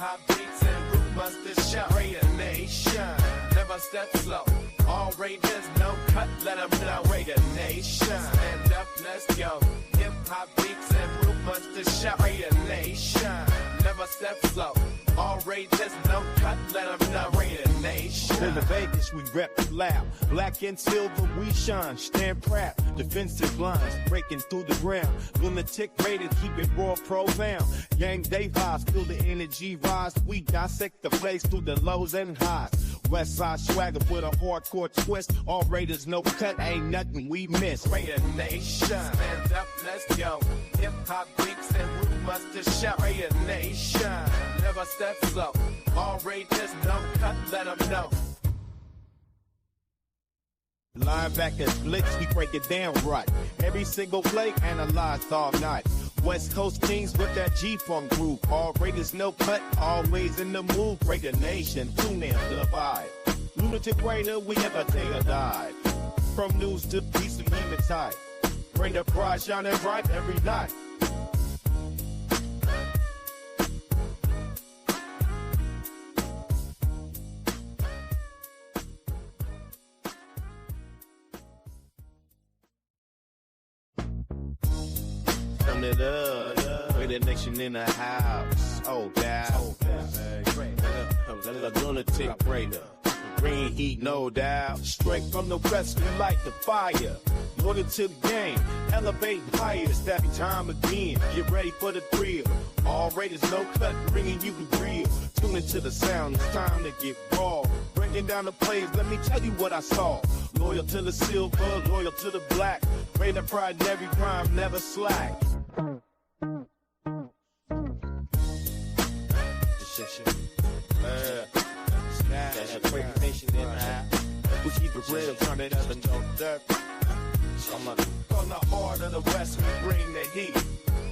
hop beats and rumors to shout. Raider Nation, never step slow. All raiders, no cut, let them know. Raider Nation, stand up, let's go. Hip hop beats and rumors to shout. Raider Nation, never step slow. All raiders, no cut, let them know. Raider Nation. In the Vegas, we rep loud. Black and silver, we shine. Stand proud. Defensive lines breaking through the ground. Lunatic raiders, keep it raw, profound. Gang day vibes, feel the energy rise. We dissect the place through the lows and highs. West side swagger with a hardcore twist. All raiders, no cut, ain't nothing we miss. Raider Nation, stand up, let's go. Hip hop beats and rumors to shout. Raider Nation, never step slow. All raiders, no cut, let them know. Linebackers blitz, we break it down right. Every single play analyzed all night. West Coast Kings with that G-Funk groove. All raiders, no cut, always in the move. Raider Nation, tune in to the vibe. Lunatic Raider, we never take a dive. From news to peace, we keep it tight. Bring the pride shining bright every night. Turn it up, Raider Nation in the house. Oh, God. Lunatic Raider. Green heat, no doubt. Straight from the west, we light the fire. Loyal to the game, elevate higher. It's that time again. Get ready for the thrill. All raiders, no cut, bringing you the real. Tune into the sound, it's time to get raw. Breaking down the plays, let me tell you what I saw. Loyal to the silver, loyal to the black. Raider pride in every crime, never slack. We keep it real, turn it up and don't dirt. From the heart of the west, we bring the heat.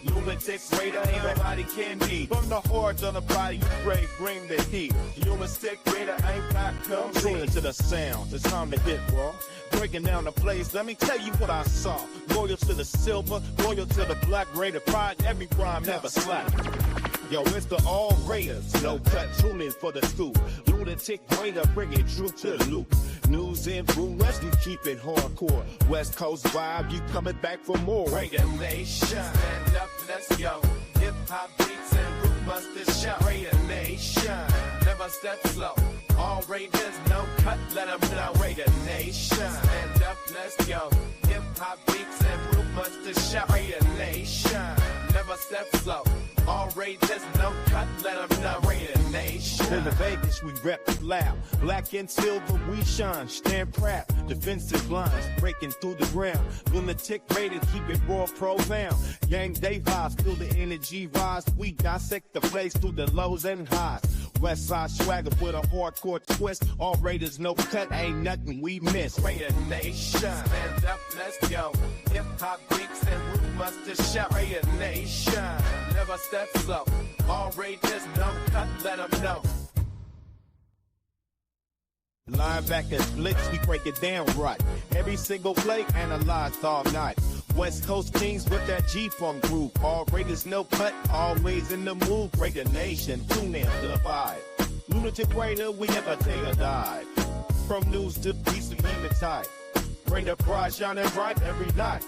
Lunatic Raider, ain't nobody can be. From the heart of the body, you bring the heat. Lunatic Raider, ain't got come. Tune into the sound, it's time to hit raw. Breaking down the plays, let me tell you what I saw. Loyal to the silver, loyal to the black. Raider pride, every crime, never slack. Yo, it's the all raiders, no cut, tune in for the scoop. Lunatic Raider, bringing truth to the loop. News and rumors, we keep it hardcore. West Coast vibe, you coming back for more. Raider Nation, stand up, let's go. Hip hop beats and rumors to shout. Raider Nation, never step slow. All raiders, no cut, let them know. Raider Nation, stand up, let's go. Hip hop beats and rumors to shout. Raider Nation, never step slow. All raiders, no cut, let them know. Raider Nation. In the Vegas, we rep loud. Black and silver, we shine. Stand proud. Defensive lines breaking through the ground. Lunatic raiders, keep it raw, profound. Gang day vibes, feel the energy rise. We dissect the place through the lows and highs. West side swagger with a hardcore twist. All raiders, no cut, ain't nothing we miss. Raider Nation, stand up, let's go. Hip hop beats and rumors to shout. Raider Nation, never step slow. All raiders, no cut, let them know. Linebackers blitz, we break it down right. Every single play analyzed all night. West Coast Kings with that G-Funk groove. All raiders, no cut, always in the move. Raider Nation, tune in to the vibe. Lunatic Raider, we never take a dive. From news to peace, we keep it tight. Bring the pride shining bright every night.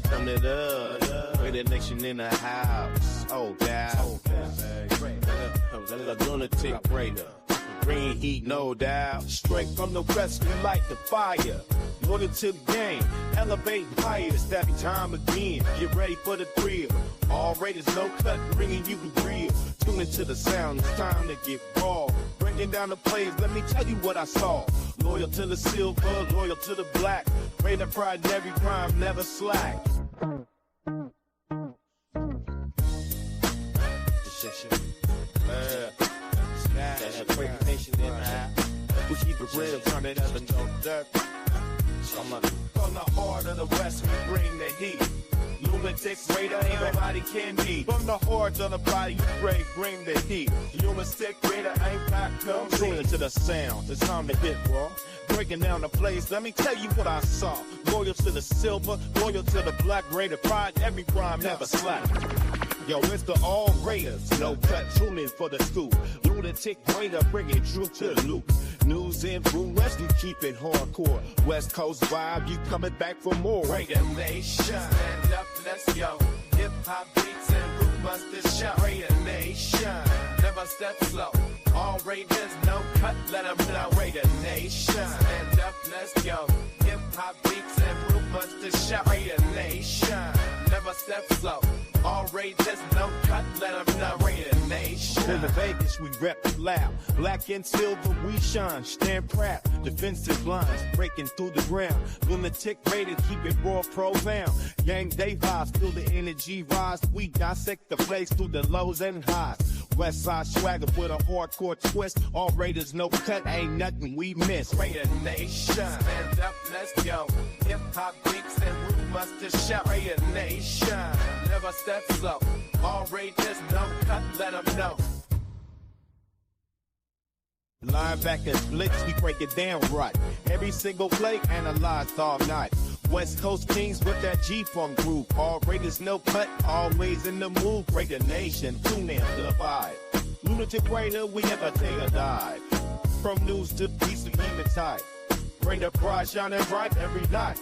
Turn it up, Raider Nation in the house. Oh, God. Lunatic Raider. Green heat, no doubt. Straight from the west, we light the fire. Loyal to the game, elevate higher. It's that time again. Get ready for the thrill. All raiders, no cut, bringing you the real. Tune into the sound, it's time to get raw. Breaking down the plays, let me tell you what I saw. Loyal to the silver, loyal to the black. Raider pride in every crime, never slack. We keep it real, turn it up and don't dirt. From the heart of the west, we bring the heat. Lunatic Raider, ain't nobody can be. From the hordes on the body, you break, bring the heat. Lunatic Raider ain't got complete. To the sound, it's time to hit raw. Breaking down the place, let me tell you what I saw. Loyal to the silver, loyal to the black Raider. Pride, every rhyme never slack. Yo, it's the all Raiders, no cut, tune in for the scoop. Lunatic Raider, bringing truth to the loop. News and rumors, you keep it hardcore. West Coast vibe, you coming back for more. Raider Nation, stand up, let's go. Hip hop beats and root busters shout. Raider Nation, never step slow. All Raiders, no cut, let them know. Raider Nation, stand up, let's go. Hip hop beats and root busters shout. Raider Nation, never step slow. All Raiders, no cut, let them know. Raider Nation. In the Vegas, we rep loud. Black and silver, we shine. Stand proud. Defensive lines breaking through the ground. Lunatic Raider, keep it raw, profound. Yang day vibes, feel the energy rise. We dissect the place through the lows and highs. West side swagger with a hardcore twist. All Raiders, no cut, ain't nothing we miss. Raider Nation, stand up, let's go. Hip hop beats and root busters shout. Raider Nation, never step slow. All Raiders, no cut, let them know. Linebackers blitz, we break it down right. Every single play analyzed all night. West Coast Kings with that G-Funk groove. All Raiders, no cut, always in the move. Raider Nation, tune in to the vibe. Lunatic Raider, we never take a dive. From news to peace, we keep it tight. Bring the pride shining bright every night.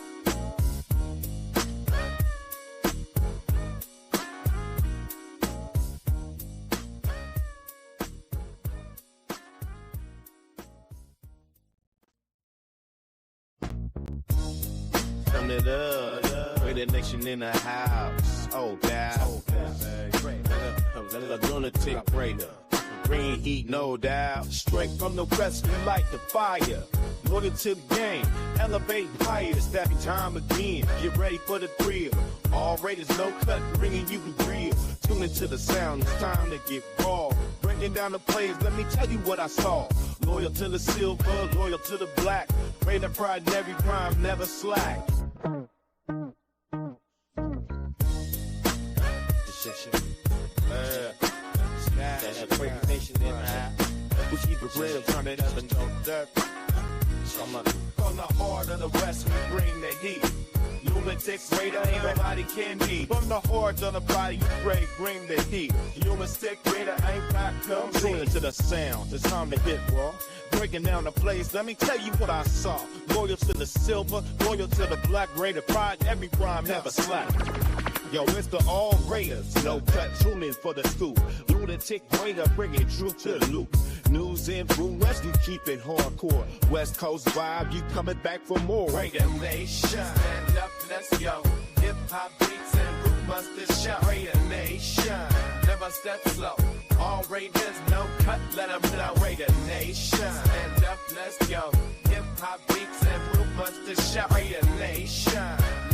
Turn it up, Raider Nation in the house. Oh, God. Lunatic Raider. Green heat, no doubt. Straight from the west, we light the fire. Loyal to the game, elevate higher. It's that time again. Get ready for the thrill. All Raiders, no cut, bringing you the real. Tune into the sound, it's time to get raw. Breaking down the plays, let me tell you what I saw. Loyal to the silver, loyal to the black. Raider pride in every rhyme, never slack. We keep it real, turn it up and don't dirt. From the heart of the west, we bring the heat. Lunatic Raider, ain't nobody can be. From the hordes on the body, you break, bring the heat. Lunatic Raider, ain't got complete. Tune into the sound, it's time to hit raw. Breaking down the place, let me tell you what I saw. Loyal to the silver, loyal to the black Raider. Pride, every rhyme, never slack. Yo, it's the all Raiders, no cut, tune in for the scoop. Lunatic Raider, bringing truth to the loop. News and rumors, you keep it hardcore. West Coast vibe, you coming back for more. Raider Nation, stand up, let's go. Hip hop beats and root busters shout. Raider Nation, never step slow. All Raiders, no cut, let them know. Raider Nation, stand up, let's go. Hip hop beats and root busters shout. Raider Nation,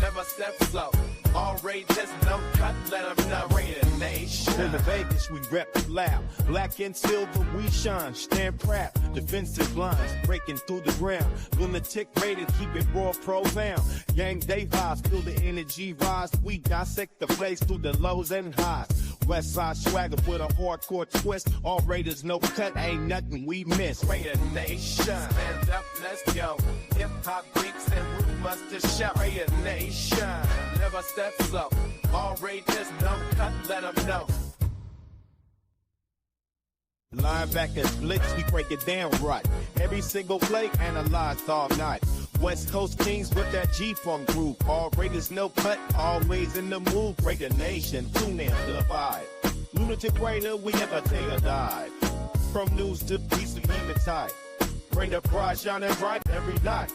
never step slow. All Raiders, no cut, let them know. Raider Nation. In the Vegas, we rep loud. Black and silver, we shine. Stand proud. Defensive lines breaking through the ground. Lunatic Raider, keep it raw, profound. Yang day vibes, feel the energy rise. We dissect the place through the lows and highs. West side swagger with a hardcore twist. All Raiders, no cut, ain't nothing we miss. Raider Nation, stand up, let's go. Hip hop beats and root busters shout. Raider Nation, never step slow. All Raiders, no cut, let them know. Linebackers blitz, we break it down right. Every single play analyzed all night. West Coast Kings with that G-Funk groove. All Raiders, no cut, always in the move. Raider Nation, tune in to the vibe. Lunatic Raider, we never take a dive. From news to peace, we keep it tight. Bring the pride shining bright every night.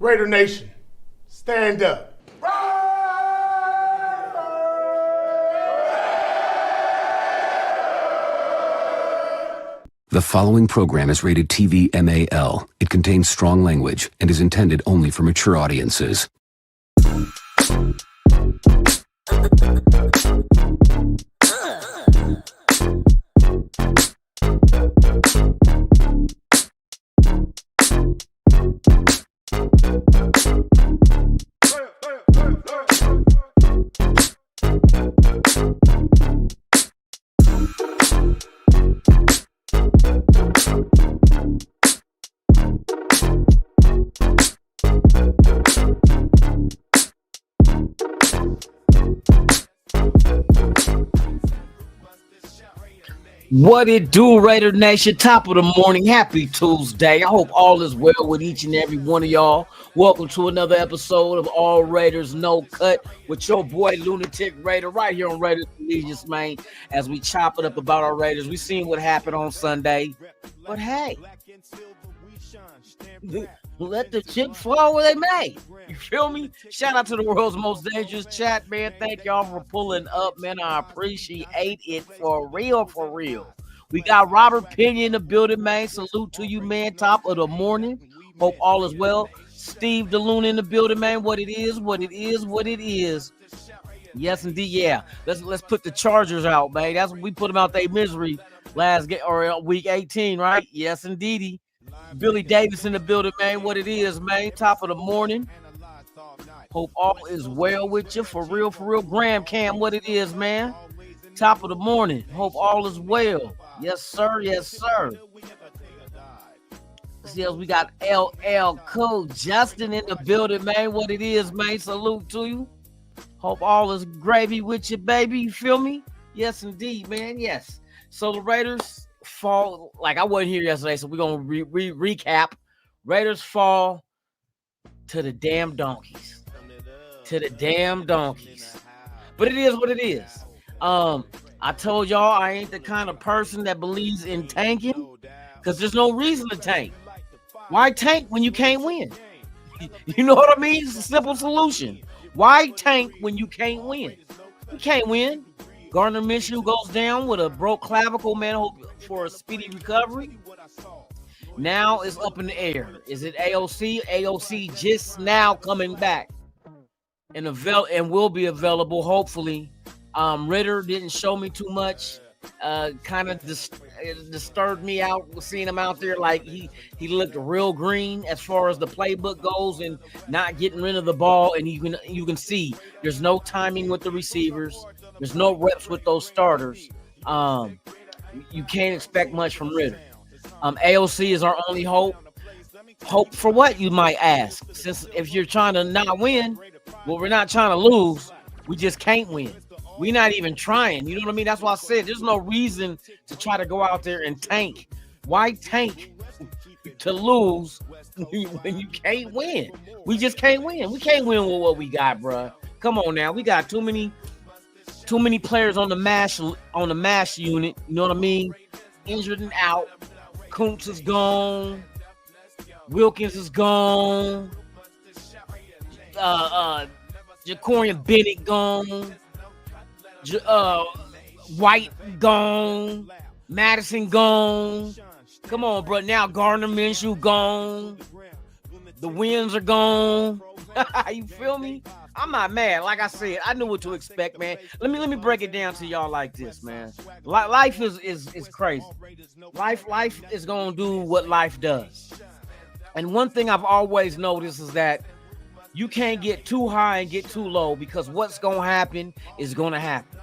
Raider Nation, stand up. The following program is rated TV MAL. It contains strong language and is intended only for mature audiences. What it do, Raider Nation? Top of the morning. Happy Tuesday. I hope all is well with each and every one of y'all. Welcome to another episode of All Raiders No Cut with your boy Lunatik Raider right here on Raiders Allegiance, man. As we chop it up about our Raiders. We seen what happened on Sunday. But hey, let the chip fall where they may. You feel me? Shout out to the world's most dangerous chat, man. Thank y'all for pulling up, man. I appreciate it for real, for real. We got Robert Pena in the building, man. Salute to you, man. Top of the morning. Hope all is well. Steve DeLuna in the building, man. What it is, what it is, what it is. Yes, indeed. Yeah. Let's put the Chargers out, man. That's what we put them out their misery last game or week 18, right? Yes, indeedy. Billy Davis in the building, man. What it is, man. Top of the morning. Hope all is well with you. For real, for real. Graham Cam, what it is, man. Top of the morning. Hope all is well. Yes, sir. Yes, sir. See, we got LL Cool Justin in the building, man. What it is, man. Salute to you. Hope all is gravy with you, baby. You feel me? Yes, indeed, man. Yes. So the Raiders fall, like I wasn't here yesterday, so we're going to recap. Raiders fall to the damn donkeys. To the damn donkeys. But it is what it is. I told y'all I ain't the kind of person that believes in tanking because there's no reason to tank. Why tank when you can't win? You know what I mean? It's a simple solution. Why tank when you can't win? You can't win. Gardner Minshew goes down with a broke clavicle, man. Hope for a speedy recovery. Now it's up in the air. Is it AOC? AOC just now coming back and will be available, hopefully. Ritter didn't show me too much. Kind of disturbed me out seeing him out there. Like he looked real green as far as the playbook goes and not getting rid of the ball. And you can see there's no timing with the receivers. There's no reps with those starters. You can't expect much from Ritter. AOC is our only hope. Hope for what, you might ask? Since if you're trying to not win, well, we're not trying to lose. We just can't win. We're not even trying. You know what I mean? That's why I said there's no reason to try to go out there and tank. Why tank to lose when you can't win? We just can't win. We can't win with what we got, bro. Come on now. We got too many players on the mash unit. You know what I mean? Injured and out. Kuntz is gone. Wilkins is gone. Jacorian Bennett gone. White gone. Madison gone. Come on, bro. Now Gardner Minshew gone. The wins are gone. You feel me? I'm not mad. Like I said, I knew what to expect, man. Let me break it down to y'all like this, man. Life is crazy. Life is gonna do what life does. And one thing I've always noticed is that you can't get too high and get too low because what's gonna happen is gonna happen.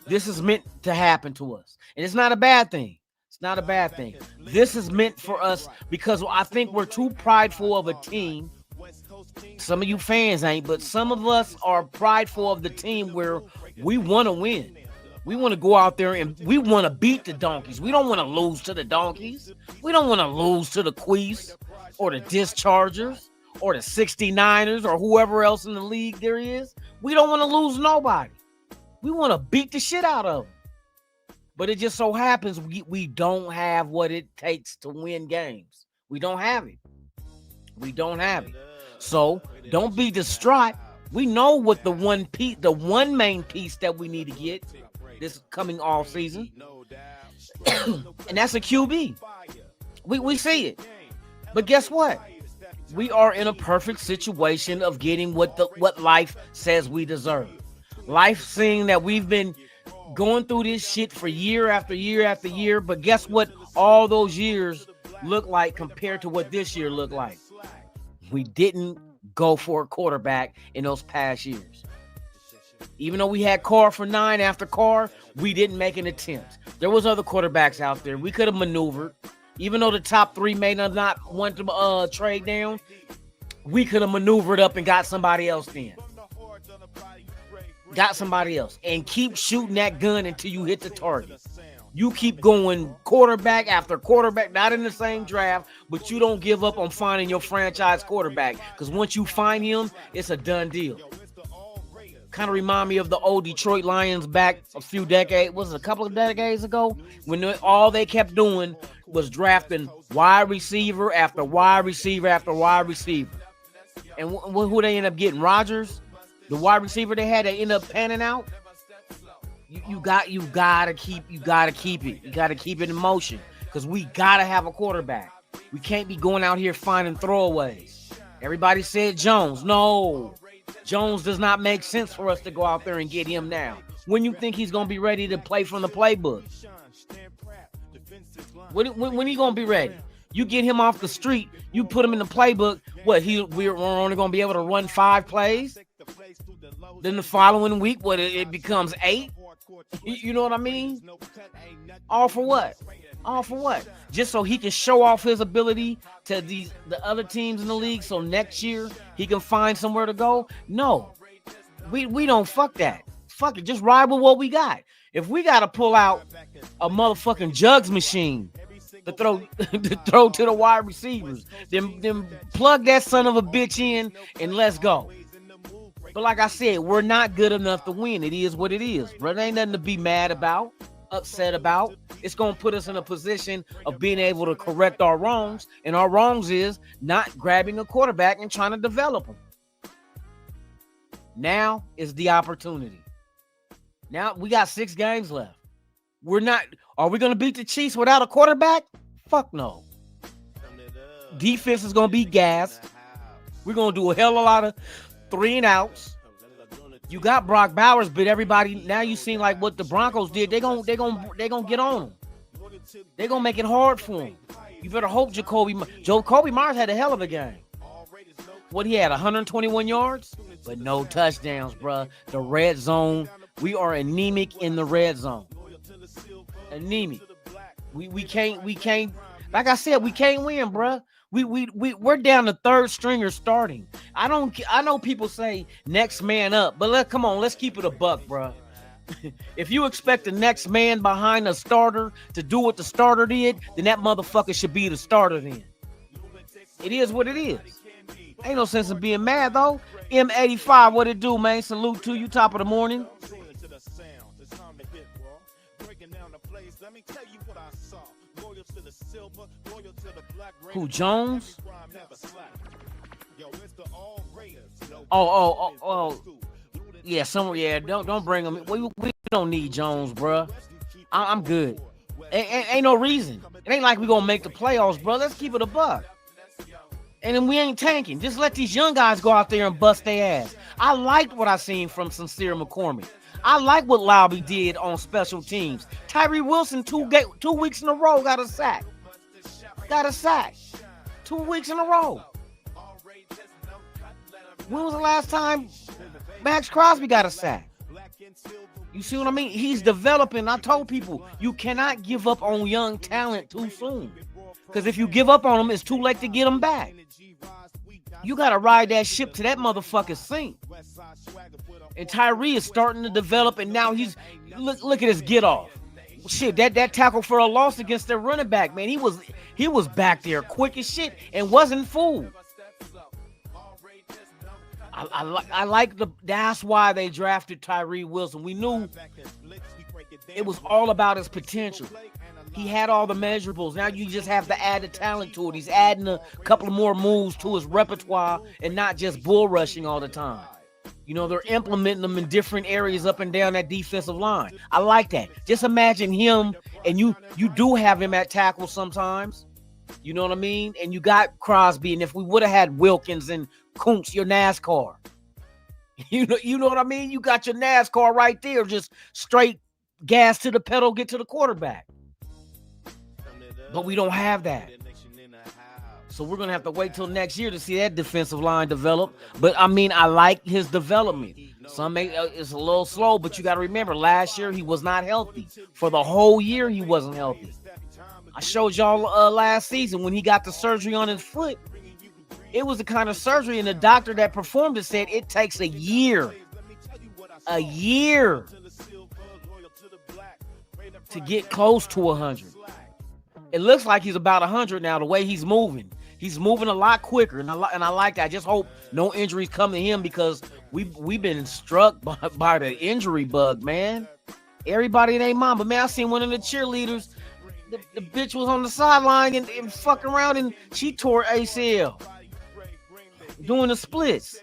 This is meant to happen to us, and it's not a bad thing. It's not a bad thing. This is meant for us because I think we're too prideful of a team. Some of you fans ain't, but some of us are prideful of the team where we want to win. We want to go out there and we want to beat the donkeys. We don't want to lose to the donkeys. We don't want to lose to the Queefs or the Dischargers or the 69ers or whoever else in the league there is. We don't want to lose nobody. We want to beat the shit out of them. But it just so happens we don't have what it takes to win games. We don't have it. We don't have it. So don't be distraught. We know what the one main piece that we need to get this coming off season, and that's a QB. We see it, but guess what? We are in a perfect situation of getting what life says we deserve. Life seeing that we've been going through this shit for year after year after year, but guess what? All those years look like compared to what this year looked like. We didn't go for a quarterback in those past years. Even though we had Carr for 9 after Carr, we didn't make an attempt. There was other quarterbacks out there. We could have maneuvered. Even though the top 3 may not want to trade down, we could have maneuvered up and got somebody else then. Got somebody else. And keep shooting that gun until you hit the target. You keep going quarterback after quarterback, not in the same draft, but you don't give up on finding your franchise quarterback. Because once you find him, it's a done deal. Kind of remind me of the old Detroit Lions back a couple of decades ago, when all they kept doing was drafting wide receiver after wide receiver after wide receiver. And who they end up getting? Rodgers, the wide receiver they had, they end up panning out. You gotta keep it. You gotta keep it in motion, because we gotta have a quarterback. We can't be going out here finding throwaways. Everybody said Jones. No, Jones does not make sense for us to go out there and get him now. When you think he's gonna be ready to play from the playbook? When he gonna be ready? You get him off the street, you put him in the playbook. We're only gonna be able to run 5 plays. Then the following week, it becomes 8. You know what I mean? All for what? All for what? Just so he can show off his ability to the other teams in the league, so next year he can find somewhere to go? No. We don't fuck that. Fuck it. Just ride with what we got. If we got to pull out a motherfucking jugs machine to throw to the wide receivers, then plug that son of a bitch in and let's go. But like I said, we're not good enough to win. It is what it is, bro. There ain't nothing to be mad about, upset about. It's going to put us in a position of being able to correct our wrongs. And our wrongs is not grabbing a quarterback and trying to develop him. Now is the opportunity. Now we got 6 games left. Are we going to beat the Chiefs without a quarterback? Fuck no. Defense is going to be gassed. We're going to do a hell of a lot of 3 and outs. You got Brock Bowers, but everybody now you seem like what the Broncos did. They're gonna get on him. They're gonna make it hard for him. You better hope Jacoby Myers had a hell of a game. What he had, 121 yards, but no touchdowns, bro. The red zone. We are anemic in the red zone. Anemic. We can't. Like I said, we can't win, bro. We're down to 3rd stringer starting. I know people say next man up, but let's keep it a buck, bro. If you expect the next man behind the starter to do what the starter did, then that motherfucker should be the starter then. It is what it is. Ain't no sense in being mad though. M85, what it do, man? Salute to you, top of the morning. Who, Jones? Oh. Yeah, don't bring him. We don't need Jones, bro. I'm good. Ain't no reason. It ain't like we gonna make the playoffs, bro. Let's keep it a buck. And then we ain't tanking. Just let these young guys go out there and bust their ass. I liked what I seen from Sincere McCormick. I like what Lobby did on special teams. Tyree Wilson 2 weeks in a row got a sack. 2 weeks in a row. When was the last time Max Crosby got a sack? You see what I mean? He's developing. I told people, you cannot give up on young talent too soon. Because if you give up on them, it's too late to get them back. You got to ride that ship to that motherfucker sink. And Tyree is starting to develop, and now he's look at his get off. Shit, that tackle for a loss against their running back, man. He was back there quick as shit and wasn't fooled. I like that's why they drafted Tyree Wilson. We knew it was all about his potential. He had all the measurables. Now you just have to add the talent to it. He's adding a couple of more moves to his repertoire and not just bull rushing all the time. You know, they're implementing them in different areas up and down that defensive line. I like that. Just imagine him, and you do have him at tackle sometimes. You know what I mean? And you got Crosby, and if we would have had Wilkins and Kuntz, your NASCAR. You know what I mean? You got your NASCAR right there, just straight gas to the pedal, get to the quarterback. But we don't have that. So we're going to have to wait till next year to see that defensive line develop. But, I mean, I like his development. Some it's a little slow, but you got to remember, last year he was not healthy. For the whole year, he wasn't healthy. I showed y'all last season when he got the surgery on his foot. It was the kind of surgery, and the doctor that performed it said it takes a year to get close to 100. It looks like he's about 100 now, the way he's moving. He's moving a lot quicker, and I like that. I just hope no injuries come to him because we've been struck by the injury bug, man. Everybody ain't mom, but man, I seen one of the cheerleaders. The bitch was on the sideline and fucking around, and she tore ACL doing the splits.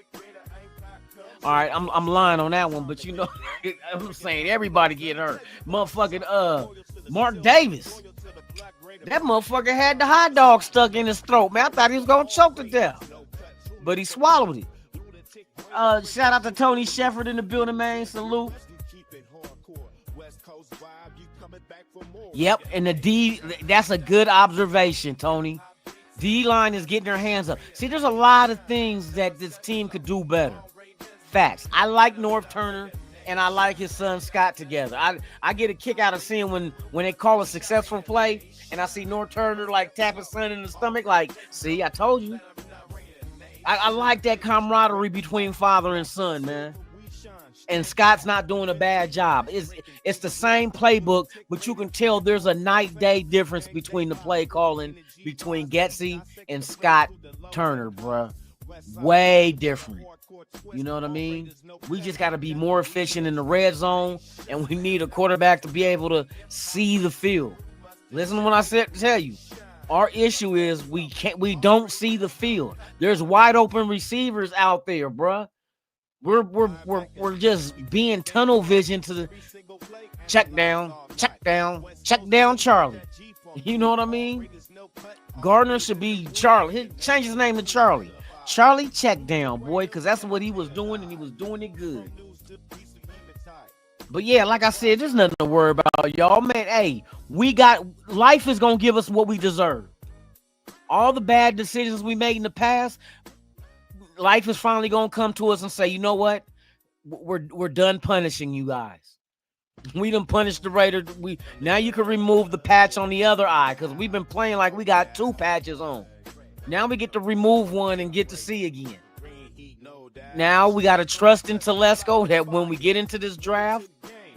All right, I'm lying on that one, but you know, I'm saying everybody get hurt. Motherfucking Mark Davis. That motherfucker had the hot dog stuck in his throat, man. I thought he was gonna choke to death, but he swallowed it. Shout out to Tony Shepard in the building, man. Salute. Yep, and the D, that's a good observation, Tony. D-line is getting their hands up. See, there's a lot of things that this team could do better. Facts. I like North Turner and I like his son Scott together. I get a kick out of seeing when they call a successful play and I see North Turner like tap his son in the stomach, like, see, I told you. I like that camaraderie between father and son, man. And Scott's not doing a bad job. It's the same playbook, but you can tell there's a night-day difference between the play calling between Getsy and Scott Turner, bruh. Way different. You know what I mean? We just got to be more efficient in the red zone, and we need a quarterback to be able to see the field. Listen to what I said. Tell you, our issue is we don't see the field. There's wide open receivers out there, bruh. We're just being tunnel vision to the check down, Charlie. You know what I mean? Gardner should be Charlie. Change his name to Charlie. Charlie check down, boy, because that's what he was doing, and he was doing it good. But yeah, like I said, there's nothing to worry about, y'all. Man, hey, life is gonna give us what we deserve. All the bad decisions we made in the past, life is finally gonna come to us and say, you know what? We're done punishing you guys. We done punished the Raiders. Now you can remove the patch on the other eye because we've been playing like we got two patches on. Now we get to remove one and get to see again. Now we got to trust in Telesco that when we get into this draft,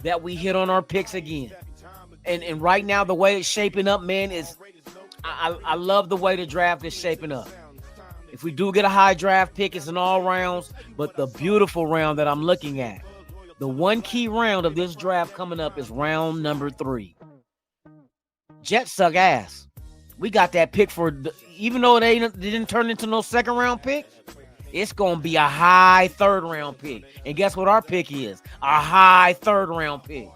that we hit on our picks again. And right now, the way it's shaping up, man, is I love the way the draft is shaping up. If we do get a high draft pick, it's in all rounds, but the beautiful round that I'm looking at, the one key round of this draft coming up is round number 3. Jets suck ass. We got that pick even though they didn't turn into no second round pick, it's going to be a high third round pick. And guess what our pick is? A high third round pick.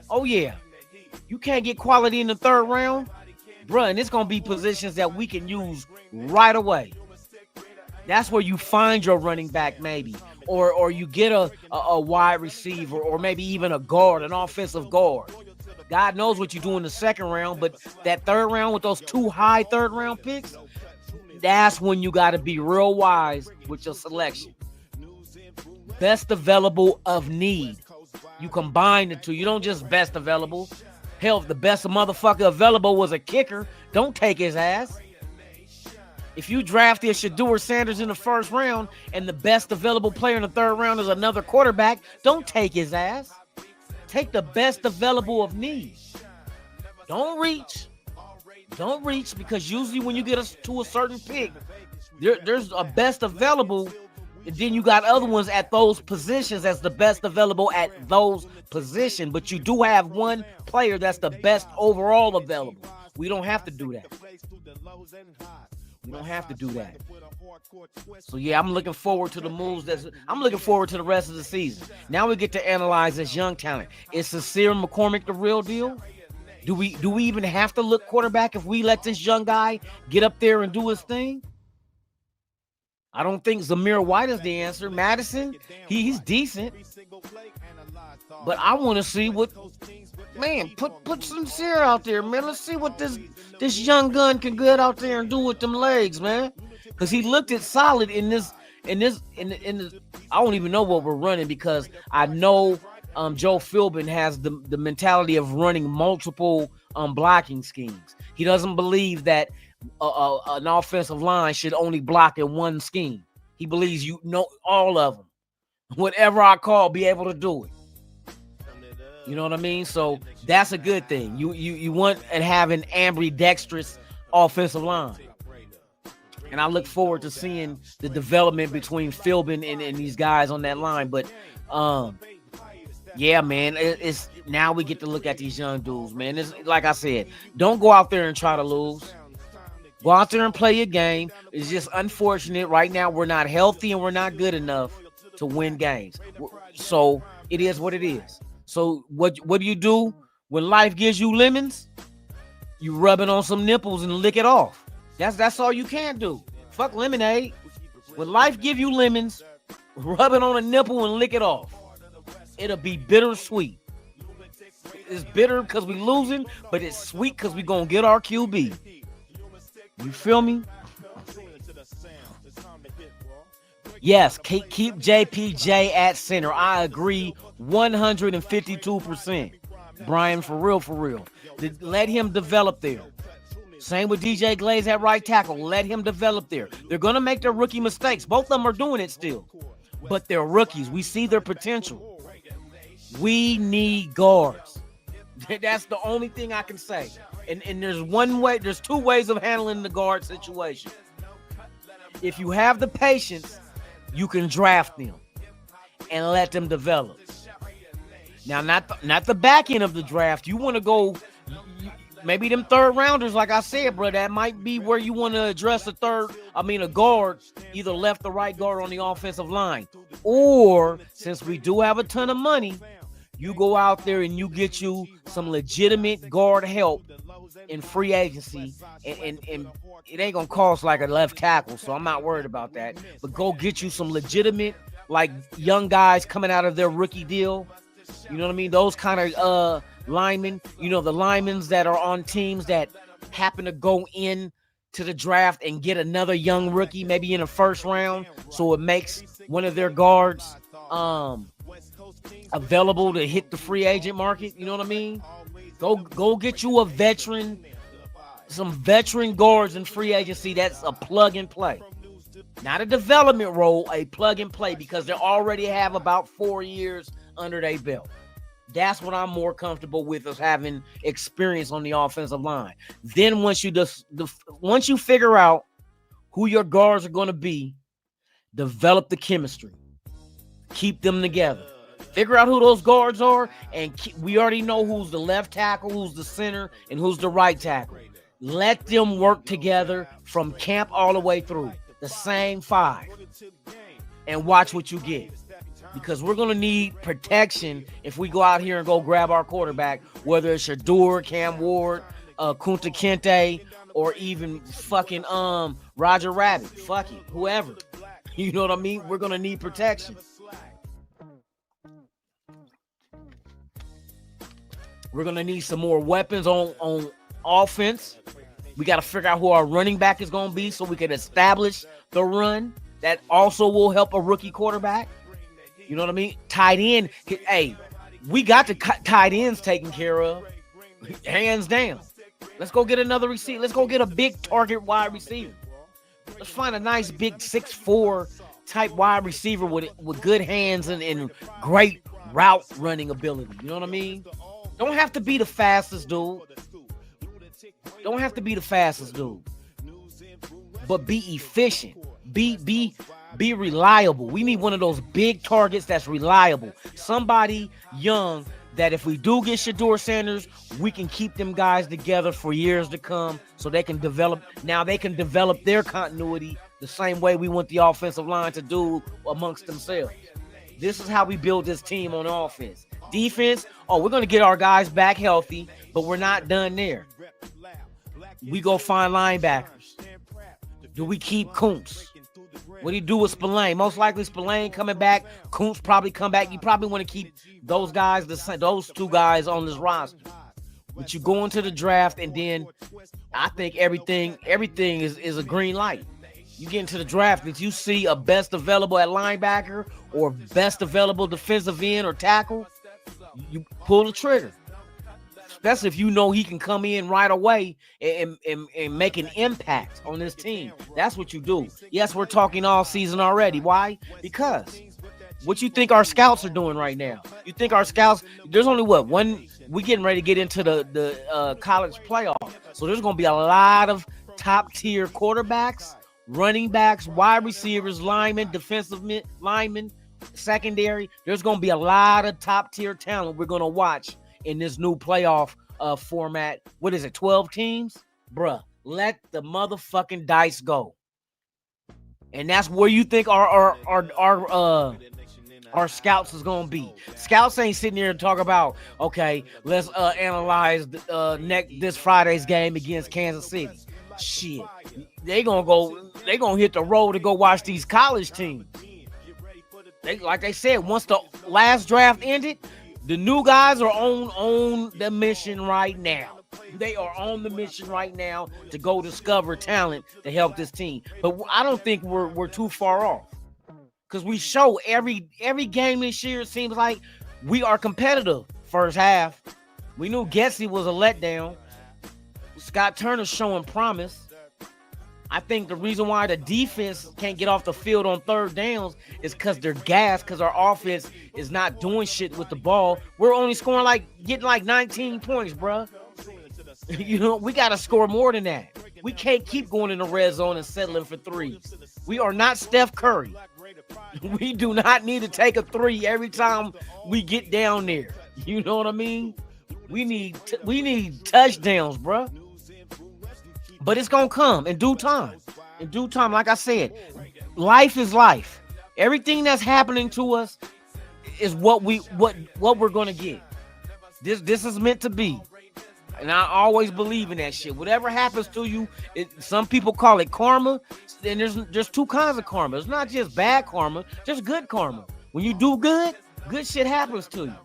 Oh, yeah. You can't get quality in the third round, bruh, and it's going to be positions that we can use right away. That's where you find your running back, maybe, or you get a wide receiver, or maybe even a guard, an offensive guard. God knows what you do in the second round, but that third round with those 2 high third round picks, that's when you got to be real wise with your selection. Best available of need. You combine the two. You don't just best available. Hell, if the best motherfucker available was a kicker, don't take his ass. If you drafted Shedeur Sanders in the first round and the best available player in the third round is another quarterback, don't take his ass. Take the best available of need. Don't reach. Don't reach, because usually when you get us to a certain pick, there's a best available And then you got other ones at those positions as the best available at those positions. But you do have one player that's the best overall available. We don't have to do that. We don't have to do that. So yeah, I'm looking forward to the moves. I'm looking forward to the rest of the season. Now we get to analyze this young talent. Is Sincere McCormick the real deal? Do we even have to look quarterback if we let this young guy get up there and do his thing? I don't think Zamir White is the answer. Madison, he's decent. But I want to see what, man, put Sincere out there, man. Let's see what this young gun can get out there and do with them legs, man. Because he looked at solid in this. I don't even know what we're running because I know Joe Philbin has the mentality of running multiple blocking schemes. He doesn't believe that an offensive line should only block in one scheme. He believes you know all of them. Whatever I call, be able to do it. You know what I mean? So that's a good thing. You want and have an ambidextrous offensive line. And I look forward to seeing the development between Philbin and these guys on that line. But yeah, man, it's now we get to look at these young dudes, man. It's like I said, don't go out there and try to lose. Go out there and play your game. It's just unfortunate right now we're not healthy and we're not good enough to win games. So it is what it is. So what do you do when life gives you lemons? You rub it on some nipples and lick it off. That's all you can do. Fuck lemonade. When life give you lemons, rub it on a nipple and lick it off. It'll be bittersweet. It's bitter because we losing, but it's sweet because we gonna get our QB. You feel me? Yes, keep JPJ at center. I agree 152%. Brian, for real. Let him develop there. Same with DJ Glaze at right tackle. Let him develop there. They're going to make their rookie mistakes. Both of them are doing it still. But they're rookies. We see their potential. We need guards. That's the only thing I can say. And there's two ways of handling the guard situation. If you have the patience, you can draft them and let them develop. Now, not the back end of the draft. You want to go, maybe them third rounders, like I said, bro, that might be where you want to address a guard, either left or right guard on the offensive line. Or, since we do have a ton of money, you go out there and you get you some legitimate guard help in free agency, and it ain't gonna cost like a left tackle, so I'm not worried about that. But go get you some legitimate, like, young guys coming out of their rookie deal. You know what I mean? Those kind of linemen. You know, the linemen that are on teams that happen to go in to the draft and get another young rookie, maybe in the first round, so it makes one of their guards available to hit the free agent market. You know what I mean? Go get you some veteran guards in free agency. That's a plug and play, not a development role, a plug and play, because they already have about 4 years under their belt. That's what I'm more comfortable with, is having experience on the offensive line. Then once you figure out who your guards are going to be, develop the chemistry, keep them together. Figure out who those guards are, and we already know who's the left tackle, who's the center, and who's the right tackle. Let them work together from camp all the way through, the same 5, and watch what you get. Because we're going to need protection if we go out here and go grab our quarterback, whether it's Shador, Cam Ward, Kunta Kinte, or even fucking Roger Rabbit. Fuck it, whoever. You know what I mean? We're going to need protection. We're going to need some more weapons on offense. We got to figure out who our running back is going to be so we can establish the run. That also will help a rookie quarterback. You know what I mean? Tight end. Hey, we got the tight ends taken care of. Hands down. Let's go get another receiver. Let's go get a big target wide receiver. Let's find a nice big 6'4" type wide receiver with good hands and great route running ability. You know what I mean? Don't have to be the fastest dude. But be efficient. Be be reliable. We need one of those big targets that's reliable. Somebody young that if we do get Shedeur Sanders, we can keep them guys together for years to come so they can develop. Now they can develop their continuity the same way we want the offensive line to do amongst themselves. This is how we build this team on offense. Defense, we're going to get our guys back healthy, but we're not done there. We go find linebackers. Do we keep Kuntz? What do you do with Spillane? Most likely Spillane coming back. Kuntz probably come back. You probably want to keep those guys, those two guys on this roster. But you go into the draft, and then I think everything is a green light. You get into the draft, if you see a best available at linebacker or best available defensive end or tackle, you pull the trigger. Especially if you know he can come in right away and make an impact on this team. That's what you do. Yes, we're talking all season already. Why? Because what you think our scouts are doing right now? You think our scouts, there's only one, we're getting ready to get into the college playoff. So there's going to be a lot of top tier quarterbacks, running backs, wide receivers, linemen, defensive linemen, secondary. There's going to be a lot of top tier talent we're going to watch in this new playoff format. What is it, 12 teams? Bruh, let the motherfucking dice go. And that's where you think our scouts is going to be. Scouts ain't sitting here and talk about, okay, let's analyze this Friday's game against Kansas City. Shit. They gonna hit the road to go watch these college teams. Like they said, once the last draft ended, the new guys are on the mission right now. They are on the mission right now to go discover talent to help this team. But I don't think we're too far off, because we show every game this year. It seems like we are competitive. First half, we knew Getsy was a letdown. Scott Turner's showing promise. I think the reason why the defense can't get off the field on third downs is because they're gassed, because our offense is not doing shit with the ball. We're only scoring getting 19 points, bro. You know, we got to score more than that. We can't keep going in the red zone and settling for threes. We are not Steph Curry. We do not need to take a three every time we get down there. You know what I mean? We need touchdowns, bro. But it's going to come in due time. In due time, like I said, life is life. Everything that's happening to us is what we're going to get. This is meant to be. And I always believe in that shit. Whatever happens to you, some people call it karma. And there's two kinds of karma. It's not just bad karma, just good karma. When you do good shit happens to you.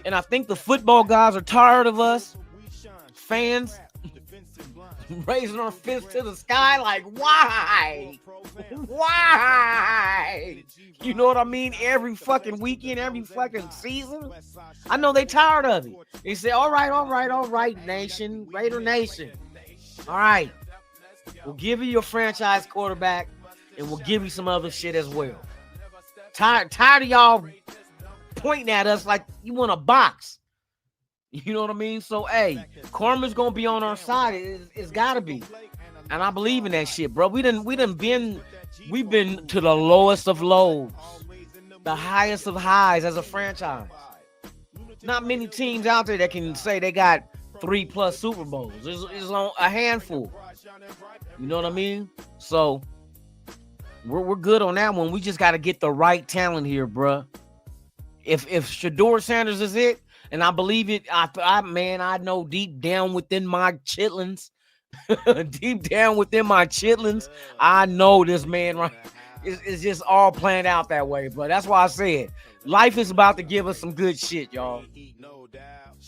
And I think the football guys are tired of us fans raising our fists to the sky like, why? Why? You know what I mean? Every fucking weekend, every fucking season. I know they tired of it. They say, all right, nation, Raider Nation. All right. We'll give you your franchise quarterback, and we'll give you some other shit as well. Tired of y'all pointing at us like you want a box. You know what I mean? So, hey, karma's gonna be on our side. It's gotta be, and I believe in that shit, bro. We've been to the lowest of lows, the highest of highs as a franchise. Not many teams out there that can say they got 3+ Super Bowls. There's on a handful. You know what I mean? So we're good on that one. We just got to get the right talent here, bro. If Shedeur Sanders is it, and I believe it, I know deep down within my chitlins, I know this man right. It's just all planned out that way, bro. That's why I said life is about to give us some good shit, y'all.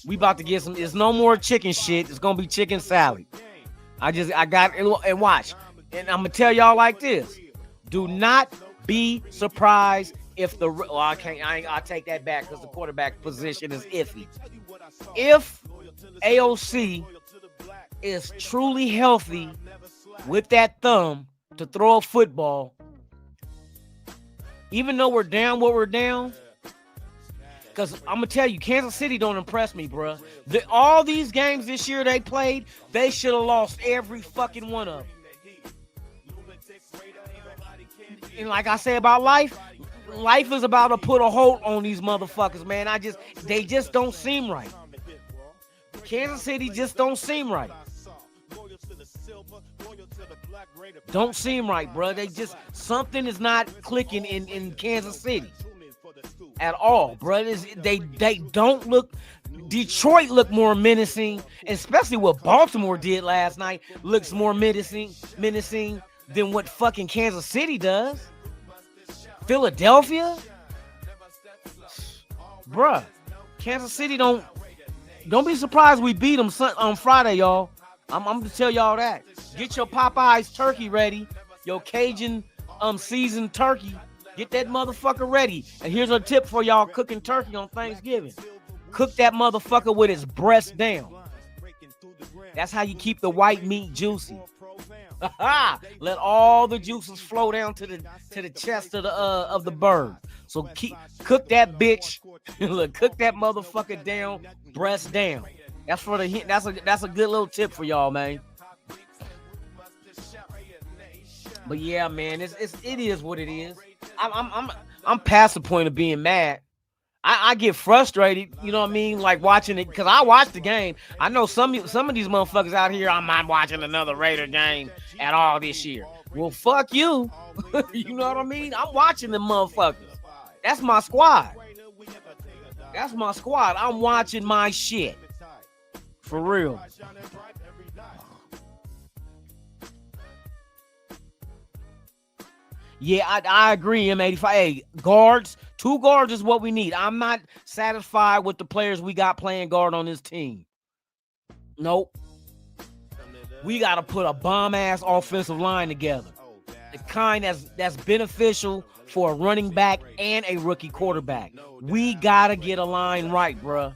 We about to get some. It's no more chicken shit. It's gonna be chicken salad. I got and watch. And I'm gonna tell y'all like this: do not be surprised if I take that back because the quarterback position is iffy. If AOC is truly healthy with that thumb to throw a football, even though we're down what we're down, because I'm going to tell you, Kansas City don't impress me, bro. All these games this year they played, they should have lost every fucking one of them. And like I say about life is about to put a hold on these motherfuckers, man. They just don't seem right. Kansas City just don't seem right. Don't seem right, bro. Something is not clicking in Kansas City at all, bro. They don't look. Detroit looked more menacing, especially what Baltimore did last night. Looks more menacing than what fucking Kansas City does. Philadelphia, bruh. Kansas City don't be surprised we beat them on Friday, y'all. I'm gonna tell y'all that. Get your Popeyes turkey ready, your Cajun seasoned turkey. Get that motherfucker ready. And here's a tip for y'all cooking turkey on Thanksgiving. Cook that motherfucker with its breast down. That's how you keep the white meat juicy. Let all the juices flow down to the chest of the bird. So cook that bitch. Look, cook that motherfucker down, breast down. That's for the hint. That's a good little tip for y'all, man. But yeah, man, it is what it is. I'm past the point of being mad. I get frustrated, you know what I mean? Like watching it, because I watched the game. I know some of these motherfuckers out here, I'm not watching another Raider game at all this year. Well, fuck you. You know what I mean? I'm watching them motherfuckers. That's my squad. That's my squad. I'm watching my shit. For real. Yeah, I agree, M85. Hey, guards. 2 guards is what we need. I'm not satisfied with the players we got playing guard on this team. Nope. We got to put a bomb-ass offensive line together. The kind that's beneficial for a running back and a rookie quarterback. We got to get a line right, bruh.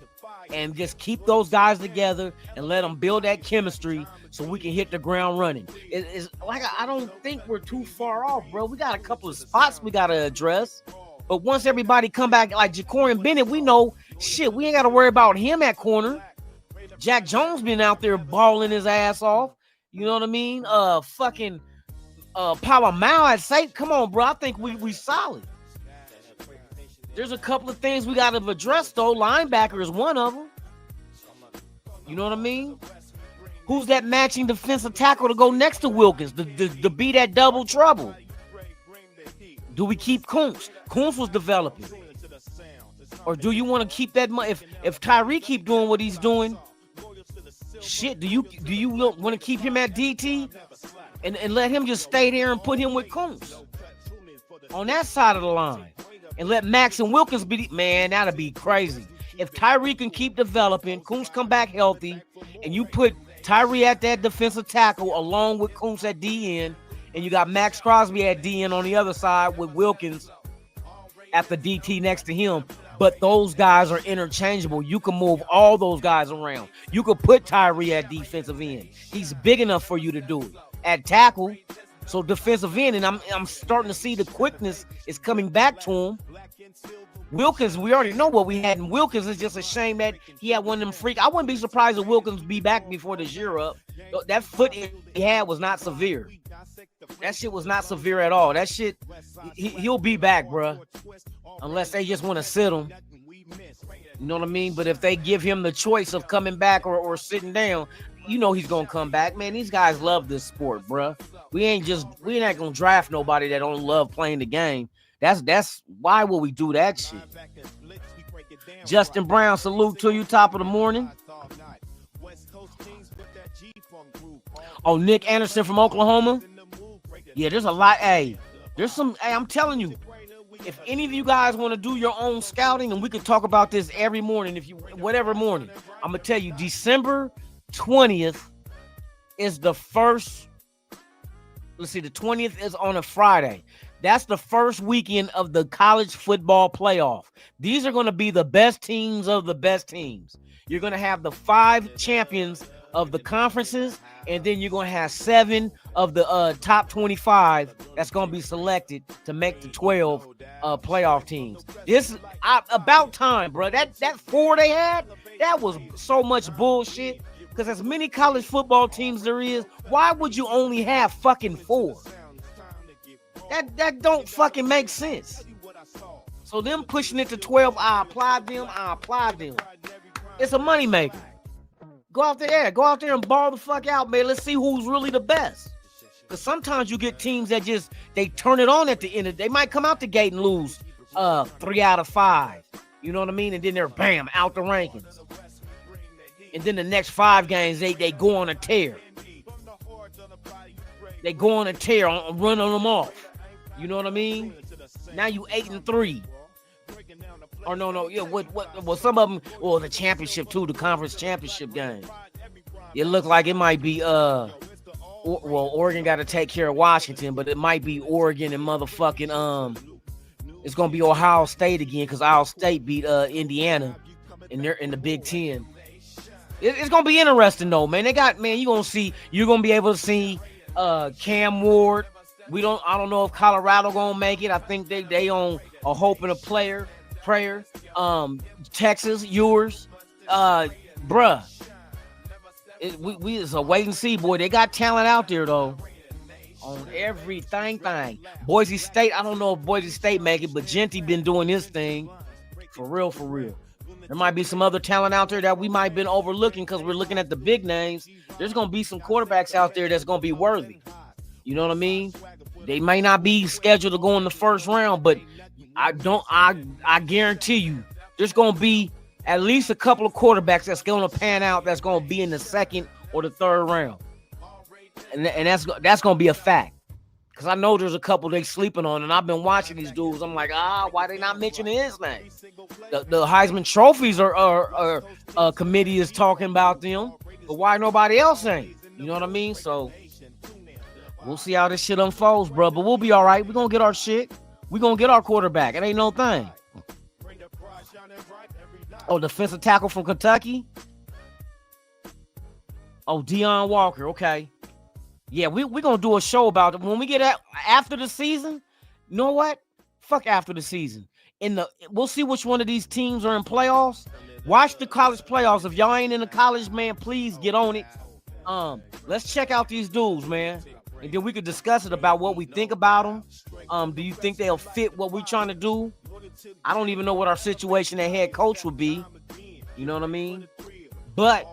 And just keep those guys together and let them build that chemistry so we can hit the ground running. It's like I don't think we're too far off, bro. We got a couple of spots we got to address. But once everybody come back, like Jacorian Bennett, we know, shit, we ain't got to worry about him at corner. Jack Jones been out there balling his ass off. You know what I mean? Fucking Power Mile at safe. Come on, bro. I think we solid. There's a couple of things we got to address, though. Linebacker is one of them. You know what I mean? Who's that matching defensive tackle to go next to Wilkins to be that double trouble? Do we keep Kuntz? Kuntz was developing. Or do you want to keep that money? If Tyree keep doing what he's doing, shit, do you want to keep him at DT and let him just stay there and put him with Kuntz on that side of the line and let Max and Wilkins be? Man, that'd be crazy. If Tyree can keep developing, Kuntz come back healthy, and you put Tyree at that defensive tackle along with Kuntz at DN, and you got Max Crosby at DN on the other side with Wilkins at the DT next to him. But those guys are interchangeable. You can move all those guys around. You could put Tyree at defensive end. He's big enough for you to do it. At tackle, so defensive end, and I'm starting to see the quickness is coming back to him. Wilkins, we already know what we had in Wilkins. It's just a shame that he had one of them freak. I wouldn't be surprised if Wilkins be back before this year up. That foot he had was not severe. That shit was not severe at all. That shit, he'll be back, bro. Unless they just want to sit him. You know what I mean? But if they give him the choice of coming back or sitting down, you know he's gonna come back. Man, these guys love this sport, bro. We're not gonna draft nobody that don't love playing the game. That's why would we do that shit? Justin Brown, salute to you, top of the morning. Oh, Nick Anderson from Oklahoma. Yeah, there's a lot. Hey, I'm telling you, if any of you guys want to do your own scouting, and we could talk about this every morning, whatever morning, I'm gonna tell you, December 20th is the first. Let's see, the 20th is on a Friday. That's the first weekend of the college football playoff. These are going to be the best teams of the best teams. You're going to have the 5 champions of the conferences, and then you're going to have 7 of the top 25 that's going to be selected to make the 12 playoff teams. This about time, bro. That 4 they had, that was so much bullshit. Because as many college football teams there is, why would you only have fucking 4? That don't fucking make sense. So them pushing it to 12, I applaud them. It's a moneymaker. Go out there and ball the fuck out, man. Let's see who's really the best. Because sometimes you get teams that just, they turn it on at the end of, they might come out the gate and lose 3 out of 5. You know what I mean? And then they're bam, out the rankings. And then the next 5 games, they go on a tear. They go on a tear, running them off. You know what I mean? Now you 8-3. Or no, yeah. Well, some of them, well, the championship too, the conference championship game. It looked like it might be Oregon got to take care of Washington, but it might be Oregon and motherfucking it's gonna be Ohio State again because Ohio State beat Indiana in the Big Ten. It's gonna be interesting though, man. You're gonna be able to see Cam Ward. I don't know if Colorado gonna make it. I think they on a hope and a prayer. Texas, yours, bruh. We is a wait and see, boy. They got talent out there though. On everything. Boise State, I don't know if Boise State make it, but Genty been doing his thing. For real. There might be some other talent out there that we might have been overlooking because we're looking at the big names. There's gonna be some quarterbacks out there that's gonna be worthy. You know what I mean? They may not be scheduled to go in the first round, but I guarantee you there's gonna be at least a couple of quarterbacks that's gonna pan out that's gonna be in the second or the third round. And that's gonna be a fact. Cause I know there's a couple they sleeping on, and I've been watching these dudes. I'm like, why they not mentioning his name? The Heisman trophies are committee is talking about them, but why nobody else ain't? You know what I mean? So we'll see how this shit unfolds, bro. But we'll be all right. We're gonna get our shit. We're gonna get our quarterback. It ain't no thing. Oh, defensive tackle from Kentucky. Oh, Deion Walker. Okay. Yeah, we're going to do a show about it. When we get after the season, you know what? Fuck after the season. We'll see which one of these teams are in playoffs. Watch the college playoffs. If y'all ain't in the college, man, please get on it. Let's check out these dudes, man. And then we could discuss it about what we think about them. Do you think they'll fit what we're trying to do? I don't even know what our situation at head coach would be. You know what I mean? But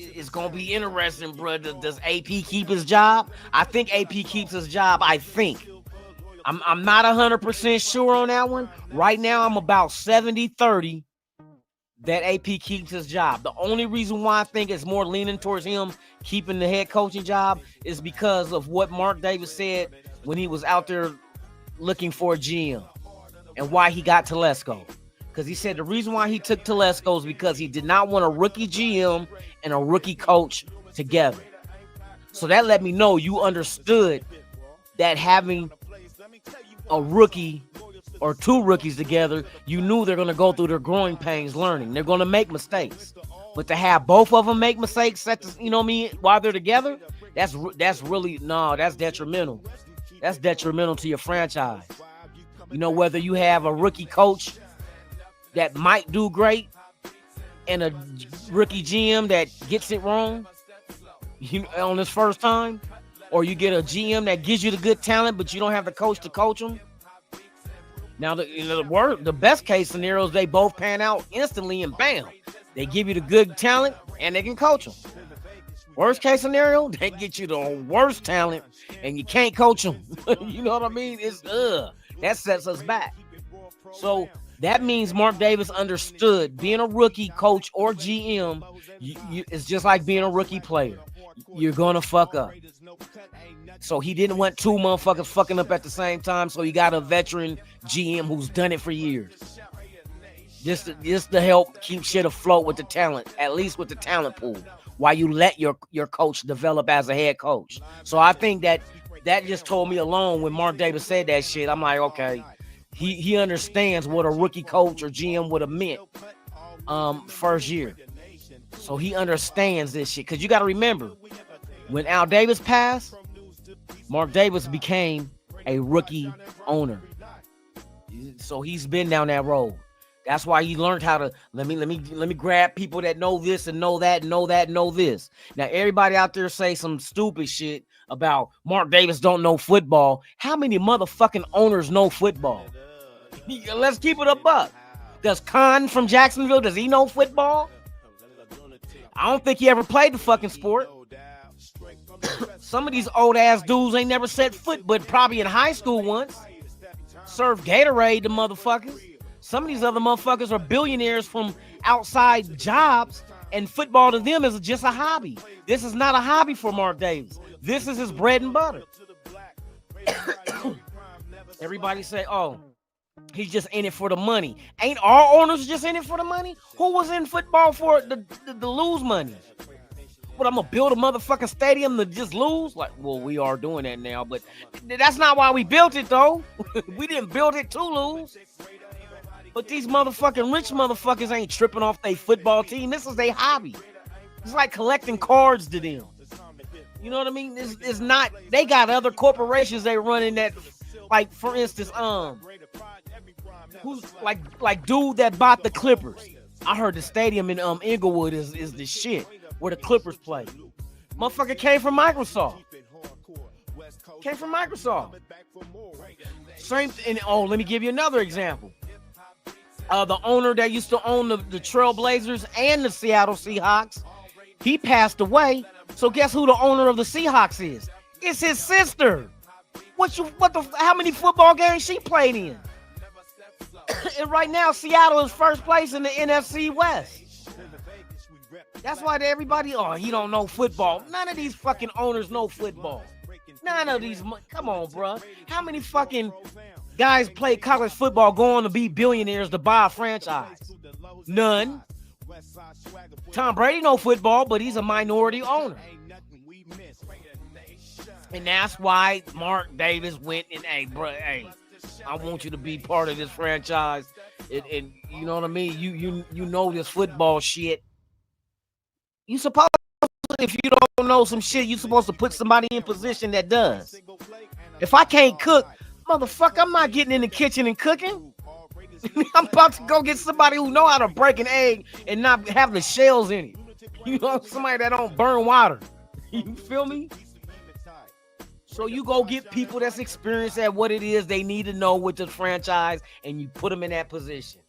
it's going to be interesting, bro. Does AP keep his job? I think AP keeps his job. I think. I'm not 100% sure on that one. Right now, I'm about 70-30 that AP keeps his job. The only reason why I think it's more leaning towards him keeping the head coaching job is because of what Mark Davis said when he was out there looking for a GM and why he got Telesco. Because he said the reason why he took Telesco is because he did not want a rookie GM and a rookie coach together. So that let me know you understood that having a rookie or 2 rookies together, you knew they're going to go through their growing pains learning. They're going to make mistakes. But to have both of them make mistakes while they're together, that's detrimental. That's detrimental to your franchise. You know, whether you have a rookie coach that might do great and a rookie GM that gets it wrong on his first time, or you get a GM that gives you the good talent, but you don't have the coach to coach them. Now, the best case scenario is they both pan out instantly and bam, they give you the good talent and they can coach them. Worst case scenario, they get you the worst talent and you can't coach them. You know what I mean? That sets us back. So that means Mark Davis understood being a rookie coach or GM, it's just like being a rookie player. You're going to fuck up. So he didn't want 2 motherfuckers fucking up at the same time, so he got a veteran GM who's done it for years. Just to help keep shit afloat with the talent, at least with the talent pool, while you let your coach develop as a head coach. So I think that just told me alone when Mark Davis said that shit. I'm like, okay, he understands what a rookie coach or GM would have meant first year. So he understands this shit. Because you got to remember, when Al Davis passed, Mark Davis became a rookie owner. So he's been down that road. That's why he learned how to let me grab people that know this and know that and know that and know this. Now everybody out there say some stupid shit about Mark Davis don't know football. How many motherfucking owners know football? Let's keep it a buck. Does Khan from Jacksonville, does he know football? I don't think he ever played the fucking sport. Some of these old ass dudes ain't never set foot, but probably in high school once. Served Gatorade to motherfuckers. Some of these other motherfuckers are billionaires from outside jobs, and football to them is just a hobby. This is not a hobby for Mark Davis. This is his bread and butter. Everybody say, oh, he's just in it for the money. Ain't all owners just in it for the money? Who was in football for the lose money? But I'm gonna build a motherfucking stadium to just lose? Like, well, we are doing that now, but that's not why we built it, though. We didn't build it to lose. But these motherfucking rich motherfuckers ain't tripping off their football team. This is their hobby. It's like collecting cards to them. You know what I mean? It's not. They got other corporations they running that. Like, for instance, who's like dude that bought the Clippers? I heard the stadium in Inglewood is the shit where the Clippers play. Motherfucker came from Microsoft. Came from Microsoft. Same. And let me give you another example. The owner that used to own the Trailblazers and the Seattle Seahawks, he passed away. So guess who the owner of the Seahawks is? It's his sister. How many football games she played in? And right now, Seattle is first place in the NFC West. That's why everybody, he don't know football. None of these fucking owners know football. None of these, come on, bro. How many fucking guys play college football going to be billionaires to buy a franchise? None. Tom Brady know football, but he's a minority owner. And that's why Mark Davis went and, hey, I want you to be part of this franchise. And you know what I mean? You know this football shit. You supposed to, if you don't know some shit, you supposed to put somebody in position that does. If I can't cook, motherfucker, I'm not getting in the kitchen and cooking. I'm about to go get somebody who know how to break an egg and not have the shells in it. You know, somebody that don't burn water. You feel me? So you go get people that's experienced at what it is they need to know with the franchise, and you put them in that position.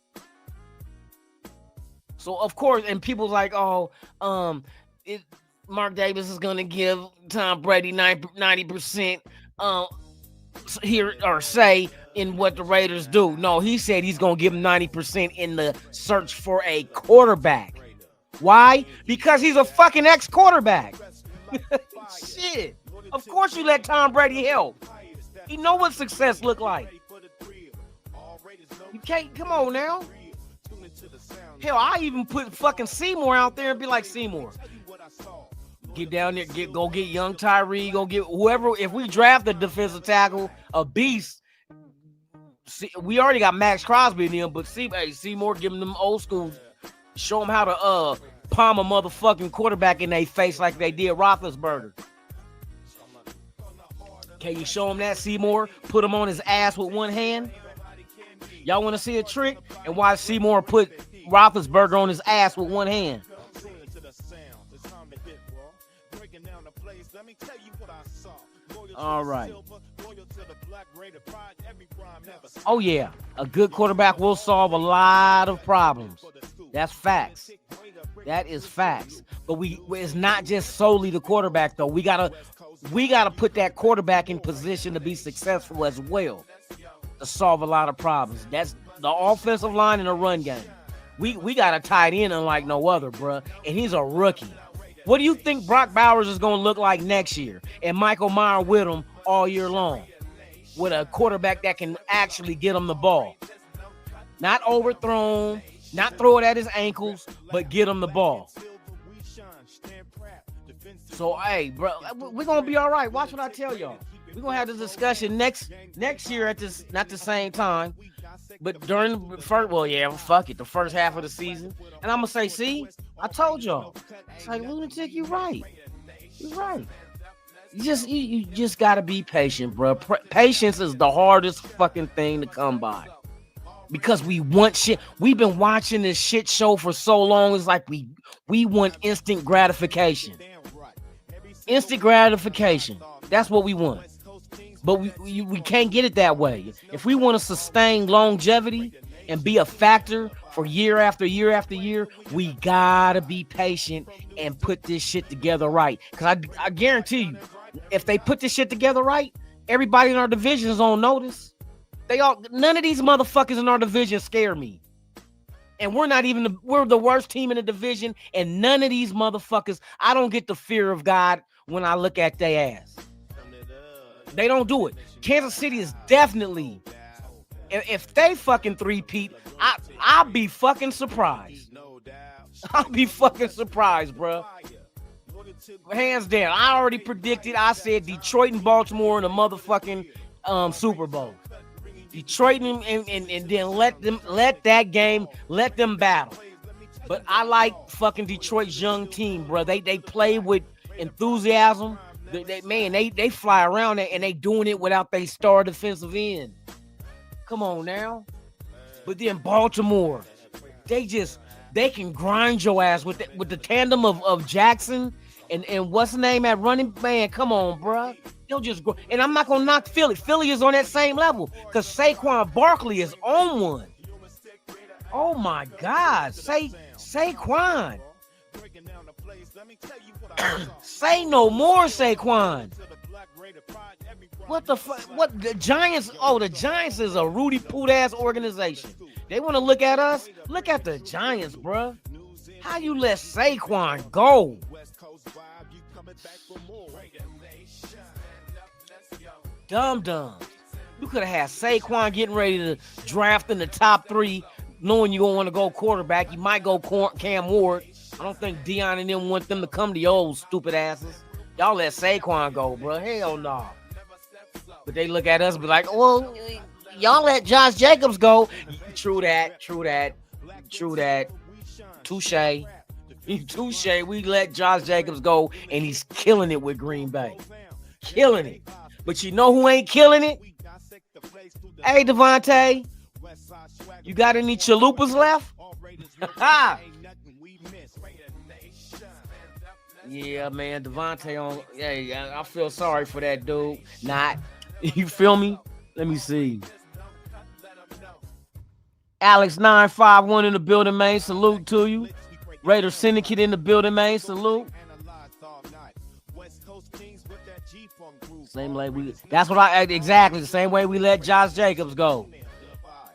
So of course, and people's like, Mark Davis is gonna give Tom Brady 90% here or say in what the Raiders do. No, he said he's gonna give him 90% in the search for a quarterback. Why? Because he's a fucking ex-quarterback. Shit. Of course you let Tom Brady help. He know what success look like. You can't, come on now. Hell, I even put fucking Seymour out there and be like, Seymour, get down there, go get young Tyree, go get whoever. If we draft a defensive tackle, a beast, we already got Max Crosby in him, but Seymour, give him them old school, show him how to palm a motherfucking quarterback in their face like they did Roethlisberger. Can you show him that, Seymour? Put him on his ass with one hand? Y'all want to see a trick? And watch Seymour put Roethlisberger on his ass with one hand. All right. Oh, yeah. A good quarterback will solve a lot of problems. That's facts. That is facts. But it's not just solely the quarterback, though. We gotta put that quarterback in position to be successful as well, to solve a lot of problems. That's the offensive line and the run game. We got a tight end unlike no other, bruh. And he's a rookie. What do you think Brock Bowers is going to look like next year? And Michael Mayer with him all year long, with a quarterback that can actually get him the ball. Not overthrown, not throw it at his ankles, but get him the ball. So, hey, bro, we're going to be all right. Watch what I tell y'all. We're going to have this discussion next year at this, not the same time, but during the first, the first half of the season. And I'm going to say, see, I told y'all. It's like, Lunatic, you're right. You're right. You just got to be patient, bro. Patience is the hardest fucking thing to come by. Because we want shit. We've been watching this shit show for so long. It's like we want instant gratification. Instant gratification. That's what we want. But we can't get it that way. If we want to sustain longevity and be a factor for year after year after year, we gotta be patient and put this shit together right. Because I guarantee you, if they put this shit together right, everybody in our division is on notice. None of these motherfuckers in our division scare me. And we're the worst team in the division, and none of these motherfuckers, I don't get the fear of God when I look at their ass. They don't do it. Kansas City is definitely, if they fucking three-peat, I'll be fucking surprised. I'll be fucking surprised, bro. Hands down. I already predicted. I said Detroit and Baltimore in the motherfucking Super Bowl. Detroit and then let them battle. But I like fucking Detroit's young team, bro. They play with enthusiasm. They fly around there and they doing it without their star defensive end. Come on now. But then Baltimore, they can grind your ass with the tandem of Jackson and what's the name at running, man. Come on, bro. They'll just go. And I'm not gonna knock Philly. Philly is on that same level because Saquon Barkley is on one. Oh my God, Saquon. Say no more, Saquon. What the fuck? What the Giants? Oh, the Giants is a Rudy Poot ass organization. They want to look at us. Look at the Giants, bro. How you let Saquon go? Dumb. You could have had Saquon getting ready to draft in the top 3, knowing you don't want to go quarterback. You might go Cam Ward. I don't think Dion and them want them to come to your old stupid asses. Y'all let Saquon go, bro. Hell no. But they look at us and be like, well, y'all let Josh Jacobs go. True that. Touche. We let Josh Jacobs go, and he's killing it with Green Bay. Killing it. But you know who ain't killing it? Hey, Devontae. You got any chalupas left? Yeah, man, Devontae on. Hey, I feel sorry for that dude. Not. You feel me? Let me see. Alex 951 in the building, man. Salute to you. Raider Syndicate in the building, man. Salute. Same way that's what exactly the same way we let Josh Jacobs go.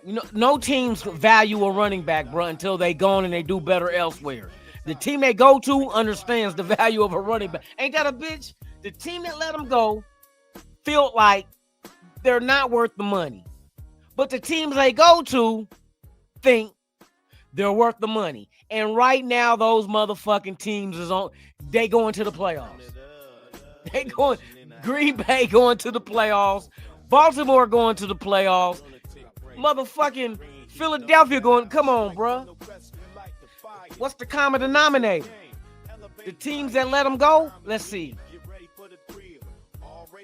You know, no teams value a running back, bro, until they gone and they do better elsewhere. The team they go to understands the value of a running back. Ain't that a bitch? The team that let them go feel like they're not worth the money. But the teams they go to think they're worth the money. And right now, those motherfucking teams they going to the playoffs. They going, Green Bay going to the playoffs. Baltimore going to the playoffs. Motherfucking Philadelphia going, come on, bro. What's the common denominator? The teams that let them go? Let's see.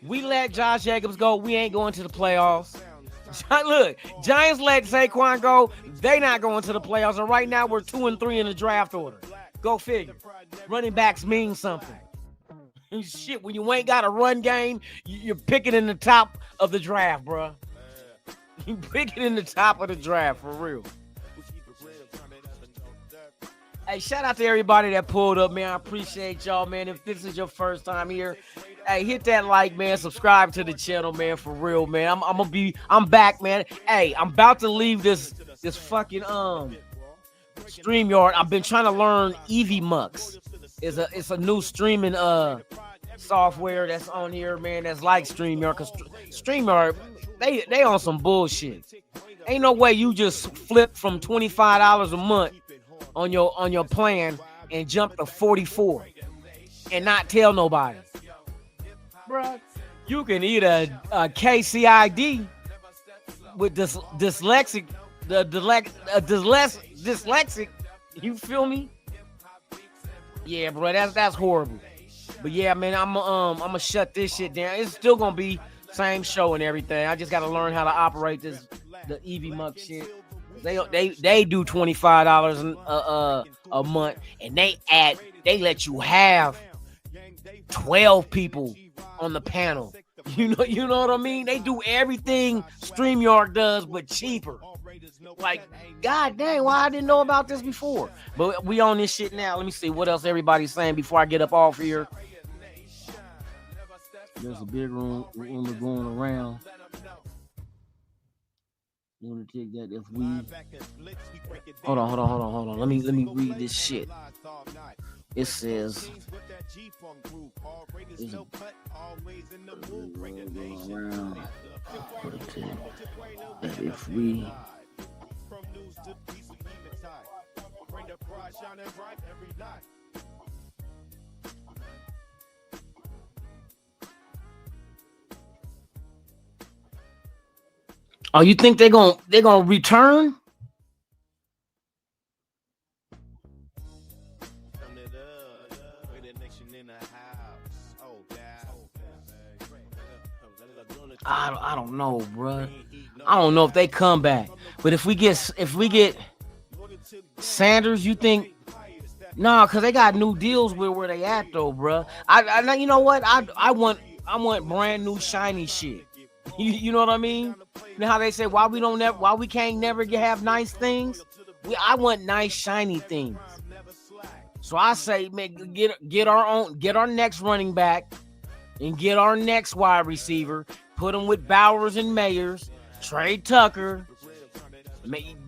We let Josh Jacobs go. We ain't going to the playoffs. Look, Giants let Saquon go. They not going to the playoffs. And right now, we're 2-3 in the draft order. Go figure. Running backs mean something. Shit, when you ain't got a run game, you're picking in the top of the draft, bro. You picking in the top of the draft, for real. Hey, shout out to everybody that pulled up, man. I appreciate y'all, man. If this is your first time here, hey, hit that like, man. Subscribe to the channel, man, for real, man. I'm back, man. Hey, I'm about to leave this fucking StreamYard. I've been trying to learn EVMux. It's a new streaming software that's on here, man, that's like StreamYard. Cause StreamYard, they on some bullshit. Ain't no way you just flip from $25 a month on your plan and jump to $44 and not tell nobody. Bruh, you can eat a KCID with dyslexic, you feel me? Yeah, bro, that's horrible. But yeah, man, I'm gonna shut this shit down. It's still gonna be same show and everything. I just gotta learn how to operate the EVMux shit. They do $25 a month, and they let you have 12 people on the panel. You know what I mean? They do everything StreamYard does, but cheaper. Like, god dang, why I didn't know about this before? But we on this shit now. Let me see what else everybody's saying before I get up off here. There's a big rumor going around. Lunatik that if we hold on. Let me read this shit. It says that if we oh, you think they're gonna return? I don't know, bro. I don't know if they come back. But if we get Sanders, you think? Nah, cause they got new deals with where they at though, bro. I you know what? I want brand new shiny shit. You know what I mean? You know how they say why we can't never have nice things? I want nice shiny things. So I say, man, get our next running back and get our next wide receiver. Put them with Bowers and Mayers. Trade Tucker.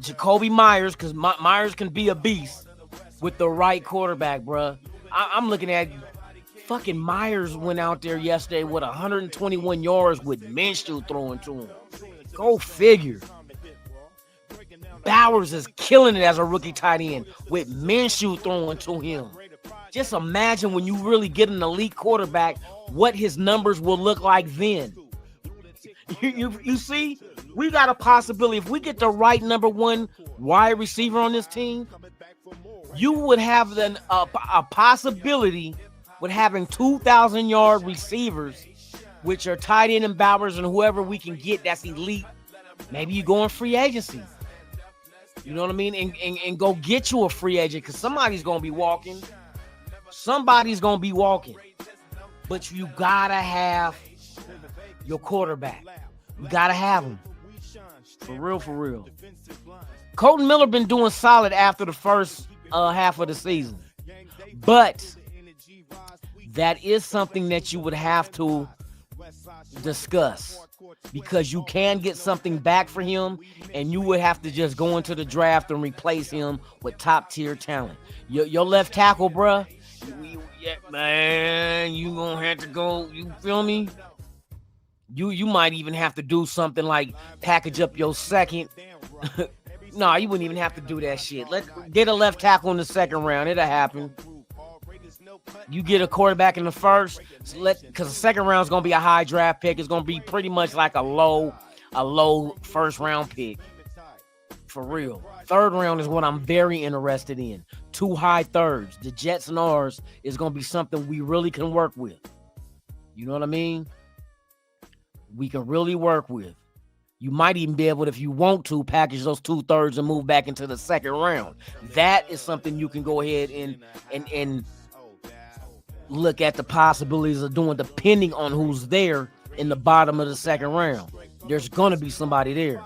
Jacoby Myers, because Myers can be a beast with the right quarterback, bruh. I'm looking at fucking Myers went out there yesterday with 121 yards with Minshew throwing to him. Go figure. Bowers is killing it as a rookie tight end with Minshew throwing to him. Just imagine when you really get an elite quarterback, what his numbers will look like then. You see, we got a possibility. If we get the right number one wide receiver on this team, you would have a possibility with having 2,000-yard receivers, which are tight end and Bowers and whoever we can get that's elite. Maybe you go in free agency. You know what I mean? And go get you a free agent because somebody's going to be walking. Somebody's going to be walking. But you got to have your quarterback. You got to have him. For real. Colton Miller been doing solid after the first half of the season. But that is something that you would have to discuss because you can get something back for him and you would have to just go into the draft and replace him with top tier talent. Your left tackle, bruh, man, you gonna have to go, you feel me? You might even have to do something like package up your second. No, you wouldn't even have to do that shit. Get a left tackle in the second round. It'll happen. You get a quarterback in the first, because the second round is going to be a high draft pick. It's going to be pretty much like a low first round pick. For real. Third round is what I'm very interested in. 2 high thirds. The Jets and ours is going to be something we really can work with. You know what I mean? We can really work with. You might even be able, if you want to, package those 2/3 and move back into the second round. That is something you can go ahead and look at the possibilities of doing, depending on who's there in the bottom of the second round. There's going to be somebody there.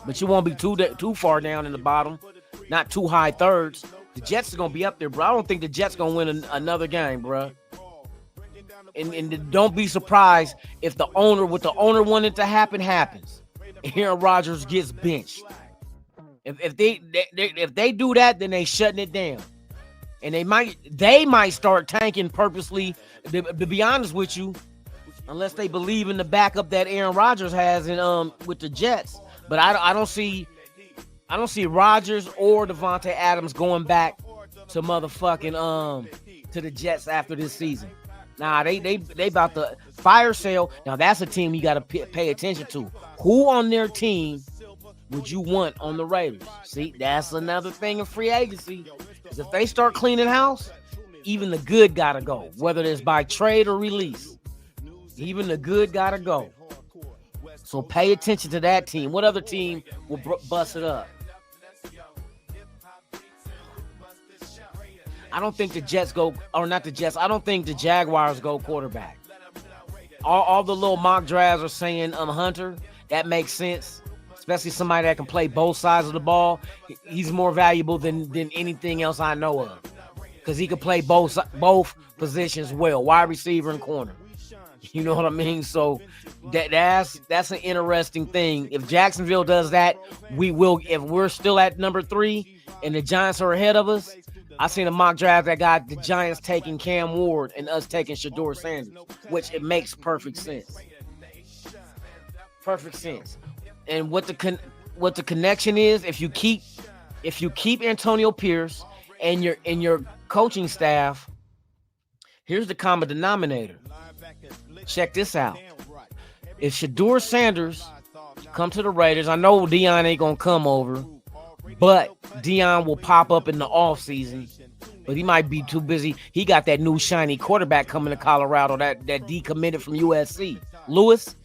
But you won't be too far down in the bottom. Not 2 high thirds. The Jets are going to be up there, bro. I don't think the Jets going to win another game, bro. And don't be surprised if what the owner wanted to happen happens. Aaron Rodgers gets benched. If they do that, then they shutting it down. And they might start tanking purposely, to be honest with you, unless they believe in the backup that Aaron Rodgers has with the Jets. But I don't see Rodgers or Devontae Adams going back to motherfucking to the Jets after this season. Nah, they about to fire sale. Now that's a team you got to pay attention to. Who on their team would you want on the Raiders? See, that's another thing in free agency. Is if they start cleaning house, even the good gotta go, whether it's by trade or release. Even the good gotta go. So pay attention to that team. What other team will bust it up? I don't think the Jets go, or not the Jets. I don't think the Jaguars go quarterback. All the little mock drafts are saying Hunter. That makes sense, especially somebody that can play both sides of the ball. He's more valuable than anything else I know of, because he can play both positions well, wide receiver and corner. You know what I mean? So that's an interesting thing. If Jacksonville does that, we will. If we're still at number 3 and the Giants are ahead of us, I seen a mock draft that got the Giants taking Cam Ward and us taking Shedeur Sanders, which it makes perfect sense. Perfect sense. And what the connection is, if you keep Antonio Pierce and your coaching staff, here's the common denominator. Check this out. If Shedeur Sanders come to the Raiders, I know Deion ain't gonna come over, but Deion will pop up in the offseason. But he might be too busy. He got that new shiny quarterback coming to Colorado that decommitted from USC. Lewis.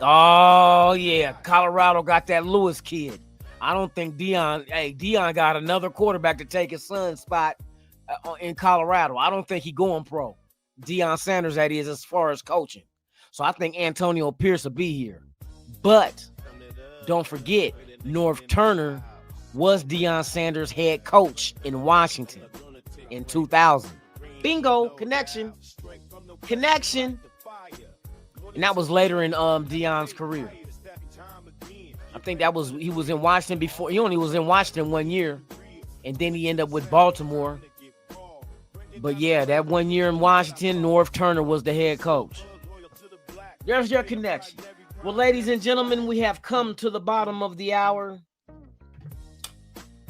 Oh, yeah. Colorado got that Lewis kid. I don't think Deion got another quarterback to take his son's spot in Colorado. I don't think he going pro. Deion Sanders, that is, as far as coaching. So I think Antonio Pierce will be here. But don't forget, Norv Turner was Deion Sanders' head coach in Washington in 2000. Bingo, connection. And that was later in Deion's career. I think he was in Washington before. He only was in Washington 1 year, and then he ended up with Baltimore. But yeah, that 1 year in Washington, Norv Turner was the head coach. There's your connection. Well, ladies and gentlemen, we have come to the bottom of the hour.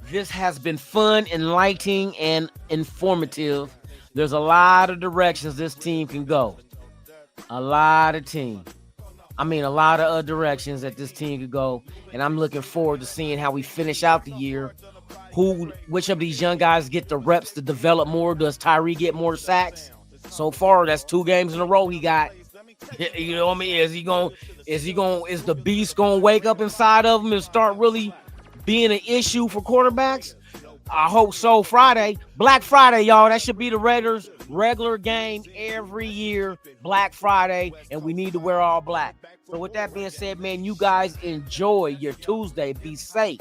This has been fun, enlightening, and informative. There's a lot of directions this team can go. A lot of directions that this team could go. And I'm looking forward to seeing how we finish out the year. Which of these young guys get the reps to develop more? Does Tyree get more sacks? So far, that's 2 games in a row he got. You know what I mean? Is the beast gonna wake up inside of him and start really being an issue for quarterbacks? I hope so. Black Friday, y'all. That should be the Raiders' regular game every year, Black Friday, and we need to wear all black. So with that being said, man, you guys enjoy your Tuesday. Be safe.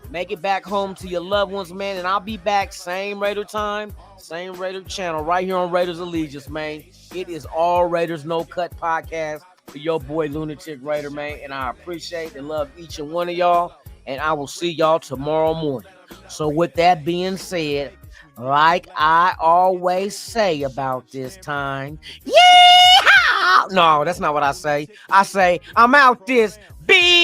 Make it back home to your loved ones, man, and I'll be back same Raider time, same Raider channel, right here on Raiders Allegiance, man. It is All Raiders No Cut podcast for your boy Lunatic Raider, man, and I appreciate and love each and one of y'all, and I will see y'all tomorrow morning. So with that being said, like I always say about this time, yeehaw! No, that's not what I say. I say, I'm out this bitch.